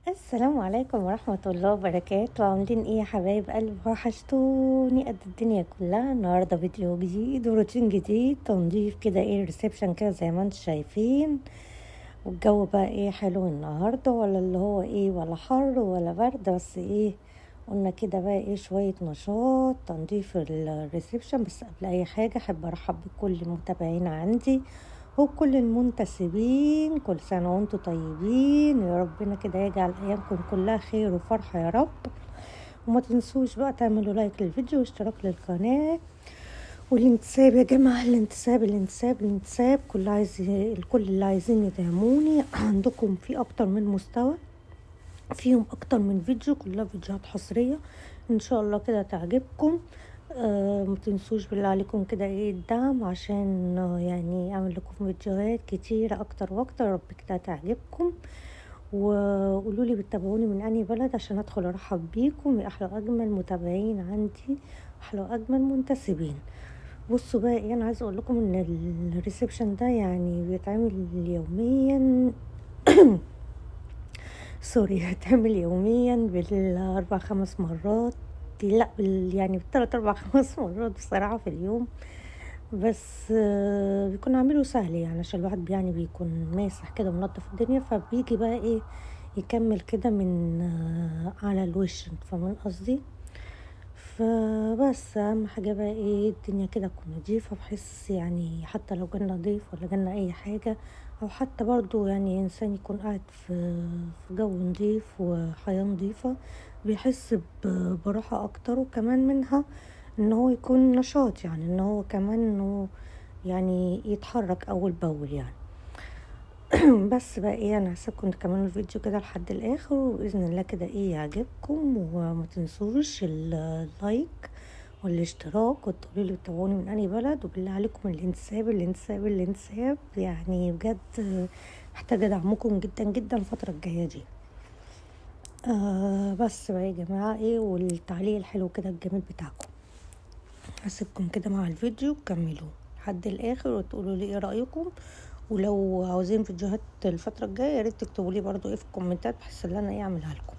السلام عليكم ورحمة الله وبركاته. عاملين ايه يا حبايب قلب؟ وحشتوني قد الدنيا كلها. النهاردة فيديو جديد وروتين جديد، تنظيف كده، ايه، ريسبشن كده زي ما انتم شايفين. والجو بقى ايه، حلو النهاردة، ولا اللي هو ايه، ولا حر ولا برد، بس ايه، قلنا كده بقى ايه، شوية نشاط تنظيف الريسبشن. بس قبل اي حاجة احب ارحب بكل المتابعين عندي وكل المنتسبين. كل سنة وانتم طيبين، يا ربنا كده يجعل ايامكم كلها خير وفرحة يا رب. وما تنسوش بقى تعملوا لايك للفيديو واشتراك للقناة. والانتساب يا جماعة، الانتساب الكل اللي عايزين يدعموني عندكم في اكتر من مستوى، فيهم اكتر من فيديو، كلها فيديوهات حصرية ان شاء الله كده تعجبكم. ما تنسوش بالله عليكم كده ايه الدعم، عشان يعني اعمل لكم فيديوهات كتيرة اكتر واكتر، رب كده تعجبكم. وقولوا لي بتتابعوني من انهي بلد عشان ادخل ارحب بيكم يا احلى واجمل متابعين عندي، احلى واجمل منتسبين. بصوا بقى ايه، انا عايزه اقول لكم ان الريسبشن ده يعني بيتعمل يوميا سوري هتعمل يوميا بالاربع خمس مرات، لا يعني بالثلاث اربع خمس مرات بصراحة في اليوم. بس بيكون عامله سهل يعني، عشان الواحد يعني بيكون ماسح كده ومنظف الدنيا، فبيجي بقى ايه، يكمل كده من على الوش، انت فاهمين قصدي. فبس اهم حاجه بقى ايه، الدنيا كده تكون نضيفه، بحيث يعني حتى لو جالنا ضيف ولا جالنا اي حاجه، او حتى برضو يعني انسان يكون قاعد في جو نضيف وحياه نضيفه، بيحس براحه اكتر. وكمان منها ان هو يكون نشاط، يعني ان هو كمان انه يعني يتحرك اول باول يعني. بس بقى ايه، انا هسيبكم تكملوا الفيديو كده لحد الاخر، وباذن الله كده ايه يعجبكم. وما تنسوش اللايك والاشتراك، وتقولوا لي بتابعوني من انهي بلد. وبالله عليكم الانتساب يعني بجد محتاجه دعمكم جدا جدا الفتره الجايه دي. بس بقى يا جماعه ايه، والتعليق الحلو كده الجميل بتاعكم. هسيبكم كده مع الفيديو، كملوا لحد الاخر وتقولوا لي ايه رايكم. ولو عاوزين فيديوهات الفتره الجايه يا ريت تكتبوا لي برضو ايه في الكومنتات، بحيث ان انا ايه اعملها لكم.